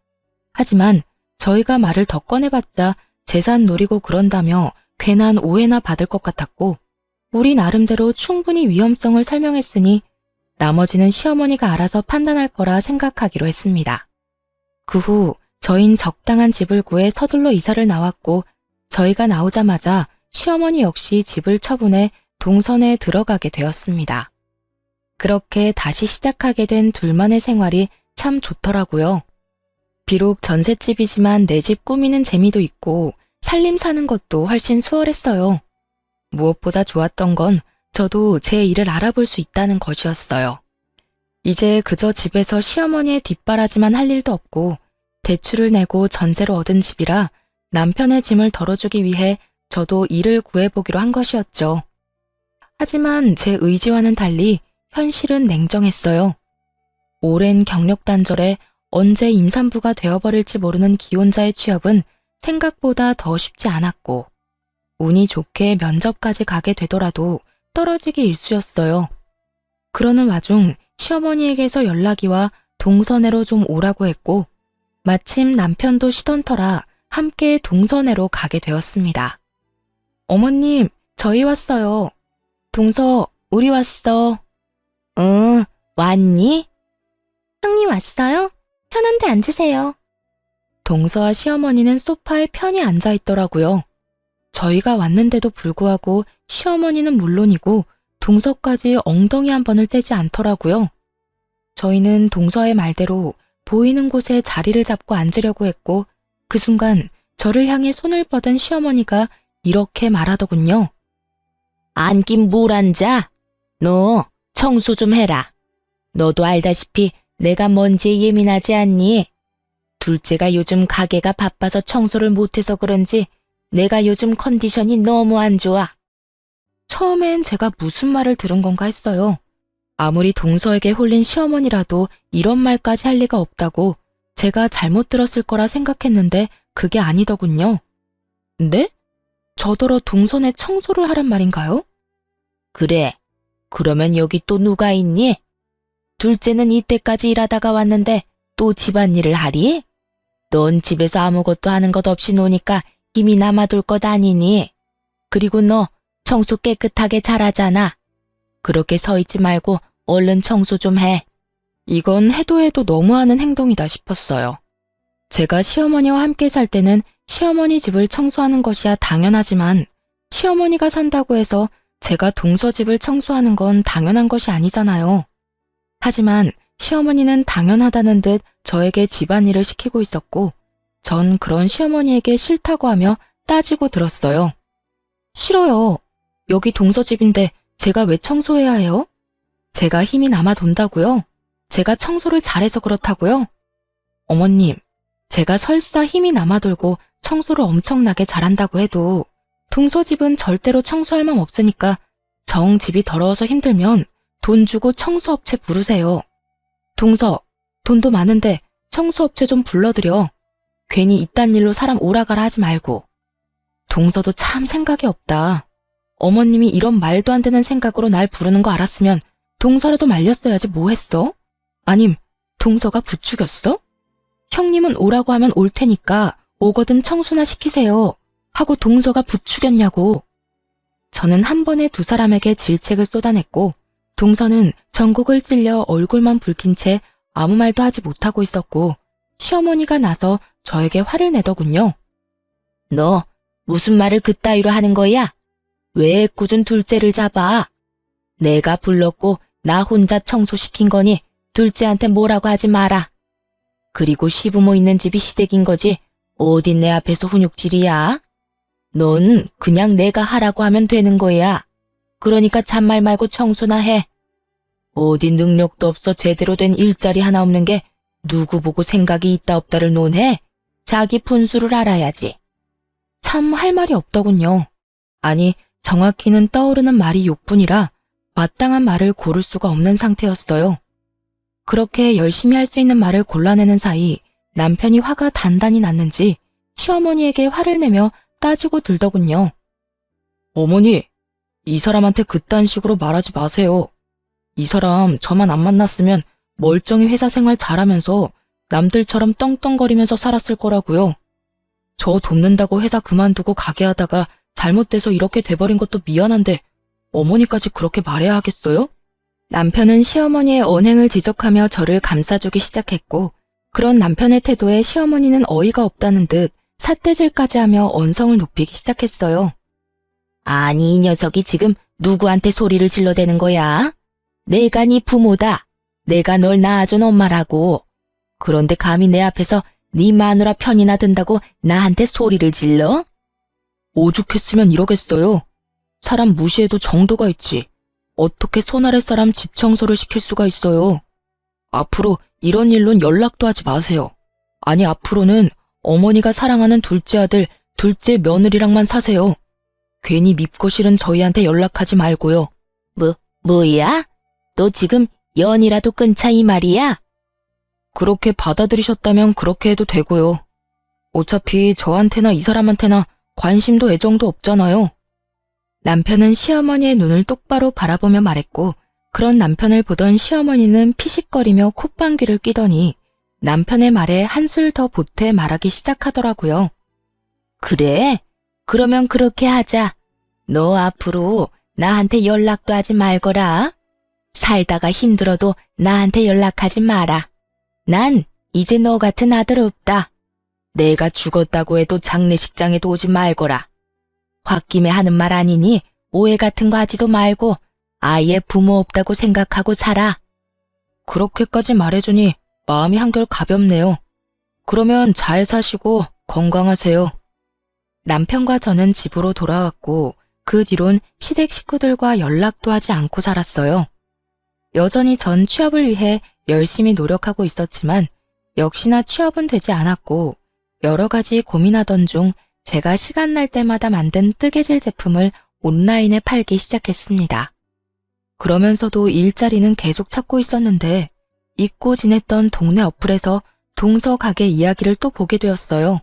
S1: 하지만 저희가 말을 더 꺼내봤자 재산 노리고 그런다며 괜한 오해나 받을 것 같았고 우리 나름대로 충분히 위험성을 설명했으니 나머지는 시어머니가 알아서 판단할 거라 생각하기로 했습니다. 그 후 저흰 적당한 집을 구해 서둘러 이사를 나왔고 저희가 나오자마자 시어머니 역시 집을 처분해 동선에 들어가게 되었습니다. 그렇게 다시 시작하게 된 둘만의 생활이 참 좋더라고요. 비록 전셋집이지만 내 집 꾸미는 재미도 있고 살림 사는 것도 훨씬 수월했어요. 무엇보다 좋았던 건 저도 제 일을 알아볼 수 있다는 것이었어요. 이제 그저 집에서 시어머니의 뒷바라지만 할 일도 없고 대출을 내고 전세로 얻은 집이라 남편의 짐을 덜어주기 위해 저도 일을 구해보기로 한 것이었죠. 하지만 제 의지와는 달리 현실은 냉정했어요. 오랜 경력 단절에 언제 임산부가 되어버릴지 모르는 기혼자의 취업은 생각보다 더 쉽지 않았고 운이 좋게 면접까지 가게 되더라도 떨어지기 일쑤였어요. 그러는 와중 시어머니에게서 연락이 와 동선회로 좀 오라고 했고 마침 남편도 쉬던 터라 함께 동선회로 가게 되었습니다. 어머님, 저희 왔어요. 동서, 우리 왔어. 응, 왔니?
S2: 형님 왔어요? 편한데 앉으세요.
S1: 동서와 시어머니는 소파에 편히 앉아 있더라고요. 저희가 왔는데도 불구하고 시어머니는 물론이고 동서까지 엉덩이 한 번을 떼지 않더라고요. 저희는 동서의 말대로 보이는 곳에 자리를 잡고 앉으려고 했고 그 순간 저를 향해 손을 뻗은 시어머니가 이렇게 말하더군요. 앉긴 뭘 앉아? 너 청소 좀 해라. 너도 알다시피 내가 먼지에 예민하지 않니? 둘째가 요즘 가게가 바빠서 청소를 못해서 그런지 내가 요즘 컨디션이 너무 안 좋아. 처음엔 제가 무슨 말을 들은 건가 했어요. 아무리 동서에게 홀린 시어머니라도 이런 말까지 할 리가 없다고 제가 잘못 들었을 거라 생각했는데 그게 아니더군요. 네? 저더러 동선에 청소를 하란 말인가요?
S3: 그래. 그러면 여기 또 누가 있니? 둘째는 이때까지 일하다가 왔는데 또 집안일을 하리? 넌 집에서 아무것도 하는 것 없이 노니까 힘이 남아돌 것 아니니? 그리고 너 청소 깨끗하게 잘하잖아. 그렇게 서 있지 말고 얼른 청소 좀 해.
S1: 이건 해도 너무하는 행동이다 싶었어요. 제가 시어머니와 함께 살 때는 시어머니 집을 청소하는 것이야 당연하지만 시어머니가 산다고 해서 제가 동서집을 청소하는 건 당연한 것이 아니잖아요. 하지만 시어머니는 당연하다는 듯 저에게 집안일을 시키고 있었고 전 그런 시어머니에게 싫다고 하며 따지고 들었어요. 싫어요. 여기 동서집인데 제가 왜 청소해야 해요? 제가 힘이 남아 돈다고요? 제가 청소를 잘해서 그렇다고요? 어머님, 제가 설사 힘이 남아 돌고 청소를 엄청나게 잘한다고 해도 동서집은 절대로 청소할 맘 없으니까 정 집이 더러워서 힘들면 돈 주고 청소업체 부르세요. 동서, 돈도 많은데 청소업체 좀 불러드려. 괜히 이딴 일로 사람 오라가라 하지 말고. 동서도 참 생각이 없다. 어머님이 이런 말도 안 되는 생각으로 날 부르는 거 알았으면 동서라도 말렸어야지 뭐 했어? 아님, 동서가 부추겼어? 형님은 오라고 하면 올 테니까 오거든 청소나 시키세요. 하고 동서가 부추겼냐고. 저는 한 번에 두 사람에게 질책을 쏟아냈고 동서는 전곡을 찔려 얼굴만 붉힌 채 아무 말도 하지 못하고 있었고 시어머니가 나서 저에게 화를 내더군요.
S3: 너 무슨 말을 그따위로 하는 거야? 왜 꾸준 둘째를 잡아? 내가 불렀고 나 혼자 청소시킨 거니 둘째한테 뭐라고 하지 마라. 그리고 시부모 있는 집이 시댁인 거지 어딘 내 앞에서 훈육질이야? 넌 그냥 내가 하라고 하면 되는 거야. 그러니까 잔말 말고 청소나 해. 어디 능력도 없어 제대로 된 일자리 하나 없는 게 누구 보고 생각이 있다 없다를 논해? 자기 분수를 알아야지.
S1: 참 할 말이 없더군요. 아니, 정확히는 떠오르는 말이 욕뿐이라 마땅한 말을 고를 수가 없는 상태였어요. 그렇게 열심히 할 수 있는 말을 골라내는 사이 남편이 화가 단단히 났는지 시어머니에게 화를 내며 따지고 들더군요. 어머니, 이 사람한테 그딴 식으로 말하지 마세요. 이 사람 저만 안 만났으면 멀쩡히 회사 생활 잘하면서 남들처럼 떵떵거리면서 살았을 거라고요. 저 돕는다고 회사 그만두고 가게 하다가 잘못돼서 이렇게 돼버린 것도 미안한데 어머니까지 그렇게 말해야 하겠어요? 남편은 시어머니의 언행을 지적하며 저를 감싸주기 시작했고 그런 남편의 태도에 시어머니는 어이가 없다는 듯 삿대질까지 하며 언성을 높이기 시작했어요.
S3: 아니, 이 녀석이 지금 누구한테 소리를 질러대는 거야? 내가 네 부모다. 내가 널 낳아준 엄마라고. 그런데 감히 내 앞에서 네 마누라 편이나 든다고 나한테 소리를 질러?
S1: 오죽했으면 이러겠어요. 사람 무시해도 정도가 있지. 어떻게 손 아래 사람 집 청소를 시킬 수가 있어요. 앞으로 이런 일론 연락도 하지 마세요. 아니, 앞으로는 어머니가 사랑하는 둘째 아들, 둘째 며느리랑만 사세요. 괜히 밉고 싫은 저희한테 연락하지 말고요.
S3: 뭐야? 너 지금 연이라도 끊자 이 말이야?
S1: 그렇게 받아들이셨다면 그렇게 해도 되고요. 어차피 저한테나 이 사람한테나 관심도 애정도 없잖아요. 남편은 시어머니의 눈을 똑바로 바라보며 말했고 그런 남편을 보던 시어머니는 피식거리며 콧방귀를 뀌더니 남편의 말에 한술 더 보태 말하기 시작하더라고요.
S3: 그래? 그러면 그렇게 하자. 너 앞으로 나한테 연락도 하지 말거라. 살다가 힘들어도 나한테 연락하지 마라. 난 이제 너 같은 아들 없다. 내가 죽었다고 해도 장례식장에도 오지 말거라. 홧김에 하는 말 아니니 오해 같은 거 하지도 말고 아예 부모 없다고 생각하고 살아.
S1: 그렇게까지 말해주니 마음이 한결 가볍네요. 그러면 잘 사시고 건강하세요. 남편과 저는 집으로 돌아왔고 그 뒤론 시댁 식구들과 연락도 하지 않고 살았어요. 여전히 전 취업을 위해 열심히 노력하고 있었지만 역시나 취업은 되지 않았고 여러 가지 고민하던 중 제가 시간 날 때마다 만든 뜨개질 제품을 온라인에 팔기 시작했습니다. 그러면서도 일자리는 계속 찾고 있었는데 잊고 지냈던 동네 어플에서 동서 가게 이야기를 또 보게 되었어요.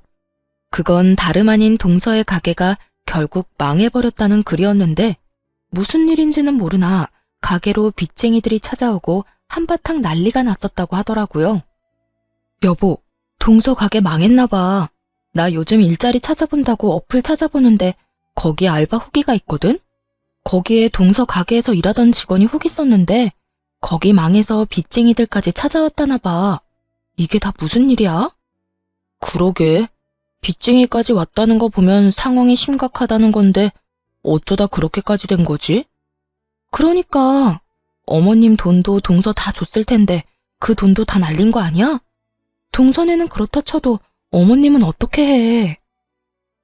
S1: 그건 다름 아닌 동서의 가게가 결국 망해버렸다는 글이었는데 무슨 일인지는 모르나 가게로 빚쟁이들이 찾아오고 한바탕 난리가 났었다고 하더라고요. 여보, 동서 가게 망했나 봐. 나 요즘 일자리 찾아본다고 어플 찾아보는데 거기에 알바 후기가 있거든? 거기에 동서 가게에서 일하던 직원이 후기 썼는데 거기 망해서 빚쟁이들까지 찾아왔다나 봐. 이게 다 무슨 일이야? 그러게. 빚쟁이까지 왔다는 거 보면 상황이 심각하다는 건데 어쩌다 그렇게까지 된 거지? 그러니까 어머님 돈도 동서 다 줬을 텐데 그 돈도 다 날린 거 아니야? 동서네는 그렇다 쳐도 어머님은 어떻게 해?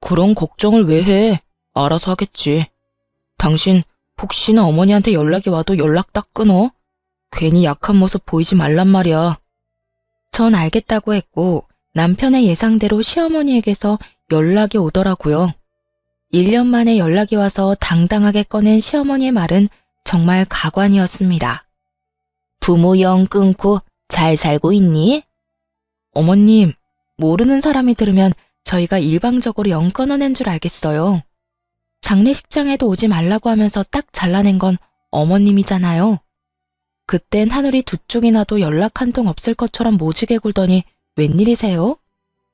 S1: 그런 걱정을 왜 해? 알아서 하겠지. 당신 혹시나 어머니한테 연락이 와도 연락 딱 끊어? 괜히 약한 모습 보이지 말란 말이야. 전 알겠다고 했고 남편의 예상대로 시어머니에게서 연락이 오더라고요. 1년 만에 연락이 와서 당당하게 꺼낸 시어머니의 말은 정말 가관이었습니다. 부모 영 끊고 잘 살고 있니? 어머님, 모르는 사람이 들으면 저희가 일방적으로 영 끊어낸 줄 알겠어요. 장례식장에도 오지 말라고 하면서 딱 잘라낸 건 어머님이잖아요. 그땐 하늘이 두 쪽이 나도 연락 한 통 없을 것처럼 모지게 굴더니 웬일이세요?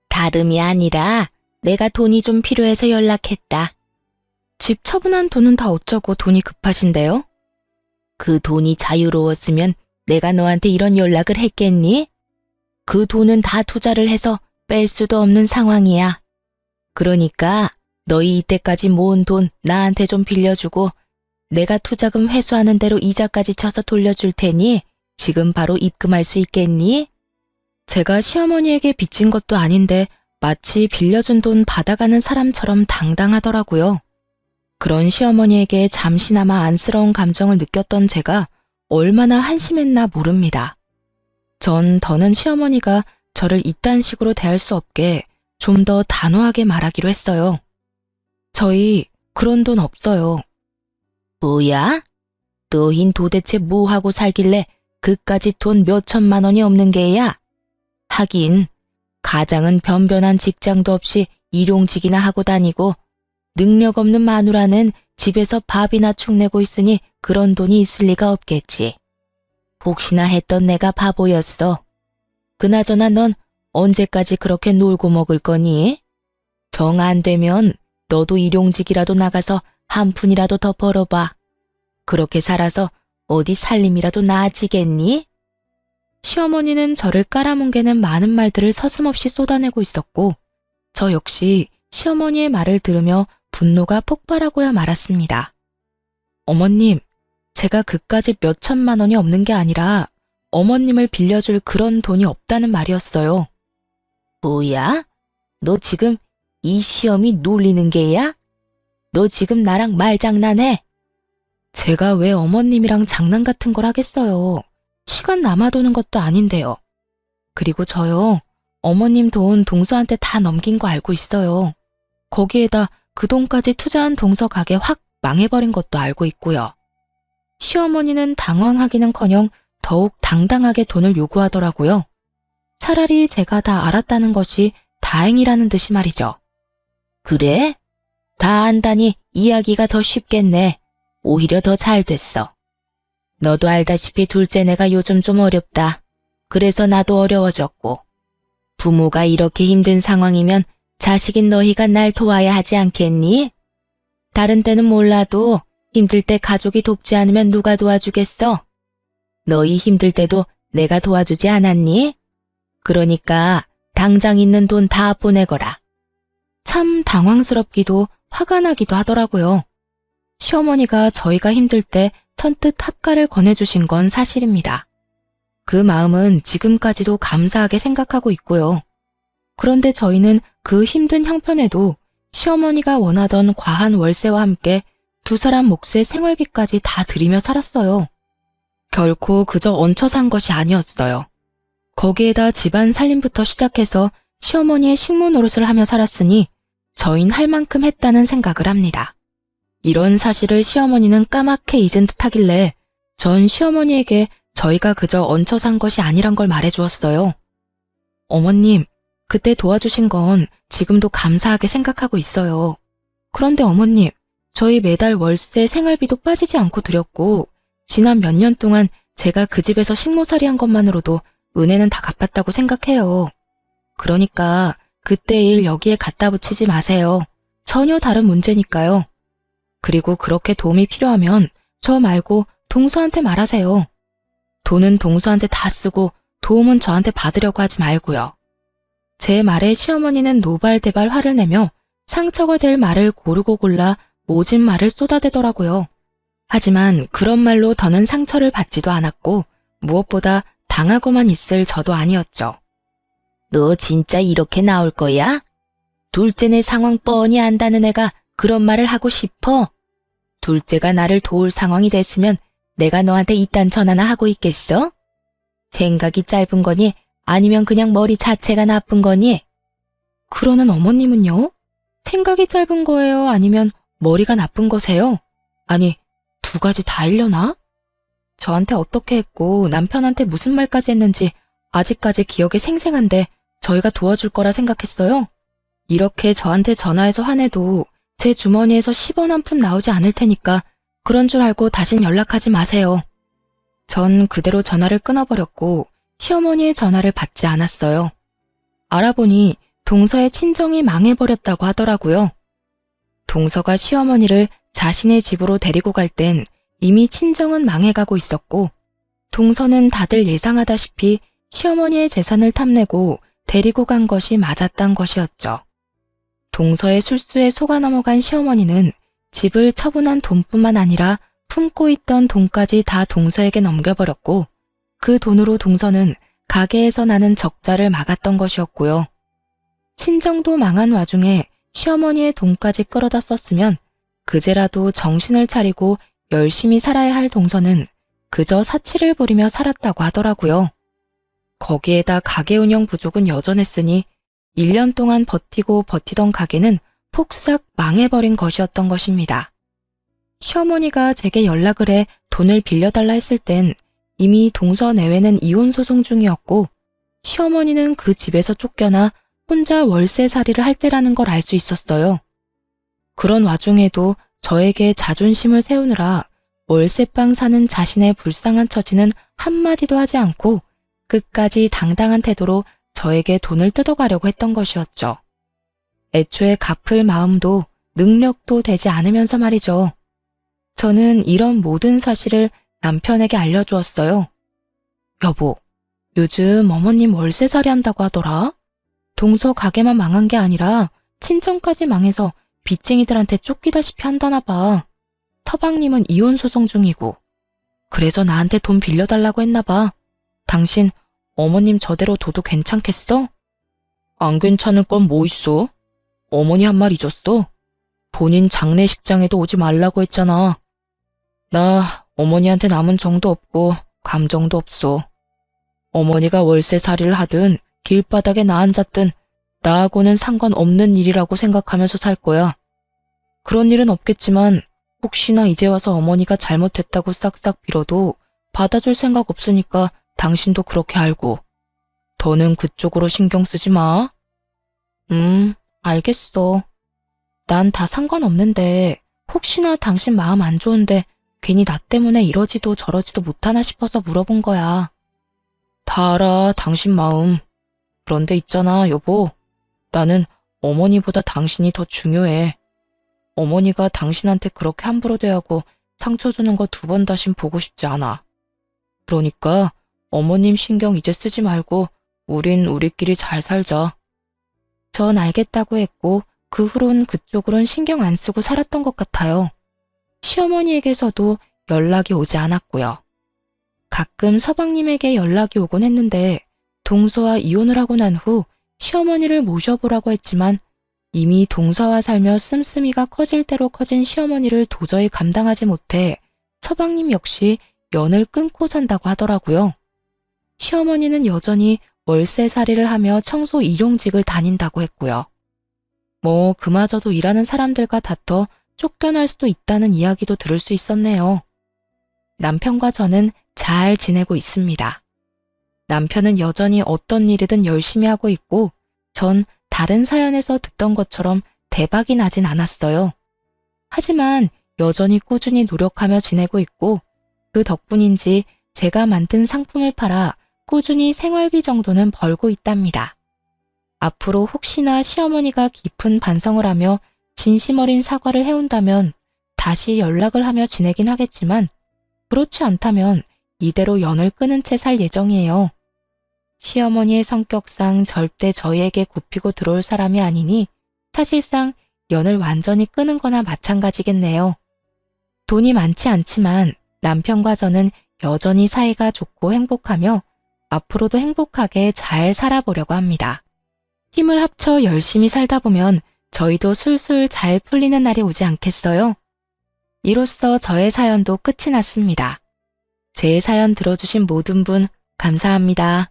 S1: 다름이 아니라 내가 돈이 좀 필요해서 연락했다. 집 처분한 돈은 다 어쩌고 돈이 급하신데요? 그 돈이 자유로웠으면 내가 너한테 이런 연락을 했겠니? 그 돈은 다 투자를 해서 뺄 수도 없는 상황이야. 그러니까 너희 이때까지 모은 돈 나한테 좀 빌려주고 내가 투자금 회수하는 대로 이자까지 쳐서 돌려줄 테니 지금 바로 입금할 수 있겠니? 제가 시어머니에게 빚진 것도 아닌데 마치 빌려준 돈 받아가는 사람처럼 당당하더라고요. 그런 시어머니에게 잠시나마 안쓰러운 감정을 느꼈던 제가 얼마나 한심했나 모릅니다. 전 더는 시어머니가 저를 이딴 식으로 대할 수 없게 좀 더 단호하게 말하기로 했어요. 저희 그런 돈 없어요. 뭐야? 너흰 도대체 뭐 하고 살길래 그까짓 돈 몇 천만 원이 없는 게야? 하긴 가장은 변변한 직장도 없이 일용직이나 하고 다니고 능력 없는 마누라는 집에서 밥이나 축내고 있으니 그런 돈이 있을 리가 없겠지. 혹시나 했던 내가 바보였어. 그나저나 넌 언제까지 그렇게 놀고 먹을 거니? 정 안 되면 너도 일용직이라도 나가서 한 푼이라도 더 벌어봐. 그렇게 살아서 어디 살림이라도 나아지겠니? 시어머니는 저를 깔아뭉개는 많은 말들을 서슴없이 쏟아내고 있었고 저 역시 시어머니의 말을 들으며 분노가 폭발하고야 말았습니다. 어머님, 제가 그까짓 몇 천만 원이 없는 게 아니라 어머님을 빌려줄 그런 돈이 없다는 말이었어요. 뭐야? 너 지금 이 시험이 놀리는 게야? 너 지금 나랑 말장난해? 제가 왜 어머님이랑 장난 같은 걸 하겠어요. 시간 남아도는 것도 아닌데요. 그리고 저요, 어머님 돈 동서한테 다 넘긴 거 알고 있어요. 거기에다 그 돈까지 투자한 동서 가게 확 망해버린 것도 알고 있고요. 시어머니는 당황하기는커녕 더욱 당당하게 돈을 요구하더라고요. 차라리 제가 다 알았다는 것이 다행이라는 듯이 말이죠. 그래? 다 안다니 이야기가 더 쉽겠네. 오히려 더 잘 됐어. 너도 알다시피 둘째 내가 요즘 좀 어렵다. 그래서 나도 어려워졌고. 부모가 이렇게 힘든 상황이면 자식인 너희가 날 도와야 하지 않겠니? 다른 때는 몰라도 힘들 때 가족이 돕지 않으면 누가 도와주겠어? 너희 힘들 때도 내가 도와주지 않았니? 그러니까 당장 있는 돈 다 보내거라. 참 당황스럽기도 화가 나기도 하더라고요. 시어머니가 저희가 힘들 때 선뜻 합가를 권해주신 건 사실입니다. 그 마음은 지금까지도 감사하게 생각하고 있고요. 그런데 저희는 그 힘든 형편에도 시어머니가 원하던 과한 월세와 함께 두 사람 몫의 생활비까지 다 들이며 살았어요. 결코 그저 얹혀 산 것이 아니었어요. 거기에다 집안 살림부터 시작해서 시어머니의 식모 노릇을 하며 살았으니 저흰 할 만큼 했다는 생각을 합니다. 이런 사실을 시어머니는 까맣게 잊은 듯 하길래 전 시어머니에게 저희가 그저 얹혀 산 것이 아니란 걸 말해주었어요. 어머님, 그때 도와주신 건 지금도 감사하게 생각하고 있어요. 그런데 어머님, 저희 매달 월세 생활비도 빠지지 않고 드렸고, 지난 몇 년 동안 제가 그 집에서 식모살이 한 것만으로도 은혜는 다 갚았다고 생각해요. 그러니까 그때 일 여기에 갖다 붙이지 마세요. 전혀 다른 문제니까요. 그리고 그렇게 도움이 필요하면 저 말고 동서한테 말하세요. 돈은 동서한테 다 쓰고 도움은 저한테 받으려고 하지 말고요. 제 말에 시어머니는 노발대발 화를 내며 상처가 될 말을 고르고 골라 모진 말을 쏟아대더라고요. 하지만 그런 말로 더는 상처를 받지도 않았고 무엇보다 당하고만 있을 저도 아니었죠.
S3: 너 진짜 이렇게 나올 거야? 둘째네 상황 뻔히 안다는 애가 그런 말을 하고 싶어? 둘째가 나를 도울 상황이 됐으면 내가 너한테 이딴 전화나 하고 있겠어? 생각이 짧은 거니 아니면 그냥 머리 자체가 나쁜 거니?
S1: 그러는 어머님은요? 생각이 짧은 거예요? 아니면 머리가 나쁜 거세요? 아니, 두 가지 다 일려나? 저한테 어떻게 했고 남편한테 무슨 말까지 했는지 아직까지 기억이 생생한데 저희가 도와줄 거라 생각했어요? 이렇게 저한테 전화해서 화내도 제 주머니에서 10원 한 푼 나오지 않을 테니까 그런 줄 알고 다신 연락하지 마세요. 전 그대로 전화를 끊어버렸고 시어머니의 전화를 받지 않았어요. 알아보니 동서의 친정이 망해버렸다고 하더라고요. 동서가 시어머니를 자신의 집으로 데리고 갈 땐 이미 친정은 망해가고 있었고 동서는 다들 예상하다시피 시어머니의 재산을 탐내고 데리고 간 것이 맞았단 것이었죠. 동서의 술수에 속아 넘어간 시어머니는 집을 처분한 돈뿐만 아니라 품고 있던 돈까지 다 동서에게 넘겨버렸고 그 돈으로 동서는 가게에서 나는 적자를 막았던 것이었고요. 친정도 망한 와중에 시어머니의 돈까지 끌어다 썼으면 그제라도 정신을 차리고 열심히 살아야 할 동서는 그저 사치를 부리며 살았다고 하더라고요. 거기에다 가게 운영 부족은 여전했으니 1년 동안 버티고 버티던 가게는 폭삭 망해버린 것이었던 것입니다. 시어머니가 제게 연락을 해 돈을 빌려달라 했을 땐 이미 동서 내외는 이혼 소송 중이었고 시어머니는 그 집에서 쫓겨나 혼자 월세살이를 할 때라는 걸 알 수 있었어요. 그런 와중에도 저에게 자존심을 세우느라 월세방 사는 자신의 불쌍한 처지는 한마디도 하지 않고 끝까지 당당한 태도로 저에게 돈을 뜯어가려고 했던 것이었죠. 애초에 갚을 마음도 능력도 되지 않으면서 말이죠. 저는 이런 모든 사실을 남편에게 알려주었어요. 여보, 요즘 어머님 월세살이 한다고 하더라. 동서 가게만 망한 게 아니라 친정까지 망해서 빚쟁이들한테 쫓기다시피 한다나 봐. 서방님은 이혼 소송 중이고 그래서 나한테 돈 빌려달라고 했나 봐. 당신 어머님 저대로 둬도 괜찮겠어? 안 괜찮을 건 뭐 있어? 어머니 한 말 잊었어? 본인 장례식장에도 오지 말라고 했잖아. 나 어머니한테 남은 정도 없고 감정도 없어. 어머니가 월세살이를 하든 길바닥에 나 앉았든 나하고는 상관없는 일이라고 생각하면서 살 거야. 그런 일은 없겠지만 혹시나 이제 와서 어머니가 잘못했다고 싹싹 빌어도 받아줄 생각 없으니까 당신도 그렇게 알고. 더는 그쪽으로 신경 쓰지 마. 알겠어. 난 다 상관없는데 혹시나 당신 마음 안 좋은데 괜히 나 때문에 이러지도 저러지도 못하나 싶어서 물어본 거야. 다 알아, 당신 마음. 그런데 있잖아, 여보. 나는 어머니보다 당신이 더 중요해. 어머니가 당신한테 그렇게 함부로 대하고 상처 주는 거 두 번 다신 보고 싶지 않아. 그러니까 어머님 신경 이제 쓰지 말고 우린 우리끼리 잘 살자. 전 알겠다고 했고 그 후론 그쪽으론 신경 안 쓰고 살았던 것 같아요. 시어머니에게서도 연락이 오지 않았고요. 가끔 서방님에게 연락이 오곤 했는데 동서와 이혼을 하고 난 후 시어머니를 모셔보라고 했지만 이미 동서와 살며 씀씀이가 커질 대로 커진 시어머니를 도저히 감당하지 못해 서방님 역시 연을 끊고 산다고 하더라고요. 시어머니는 여전히 월세살이를 하며 청소 일용직을 다닌다고 했고요. 뭐 그마저도 일하는 사람들과 다퉈 쫓겨날 수도 있다는 이야기도 들을 수 있었네요. 남편과 저는 잘 지내고 있습니다. 남편은 여전히 어떤 일이든 열심히 하고 있고 전 다른 사연에서 듣던 것처럼 대박이 나진 않았어요. 하지만 여전히 꾸준히 노력하며 지내고 있고 그 덕분인지 제가 만든 상품을 팔아 꾸준히 생활비 정도는 벌고 있답니다. 앞으로 혹시나 시어머니가 깊은 반성을 하며 진심 어린 사과를 해온다면 다시 연락을 하며 지내긴 하겠지만 그렇지 않다면 이대로 연을 끊은 채 살 예정이에요. 시어머니의 성격상 절대 저희에게 굽히고 들어올 사람이 아니니 사실상 연을 완전히 끊은 거나 마찬가지겠네요. 돈이 많지 않지만 남편과 저는 여전히 사이가 좋고 행복하며 앞으로도 행복하게 잘 살아보려고 합니다. 힘을 합쳐 열심히 살다 보면 저희도 술술 잘 풀리는 날이 오지 않겠어요? 이로써 저의 사연도 끝이 났습니다. 제 사연 들어주신 모든 분 감사합니다.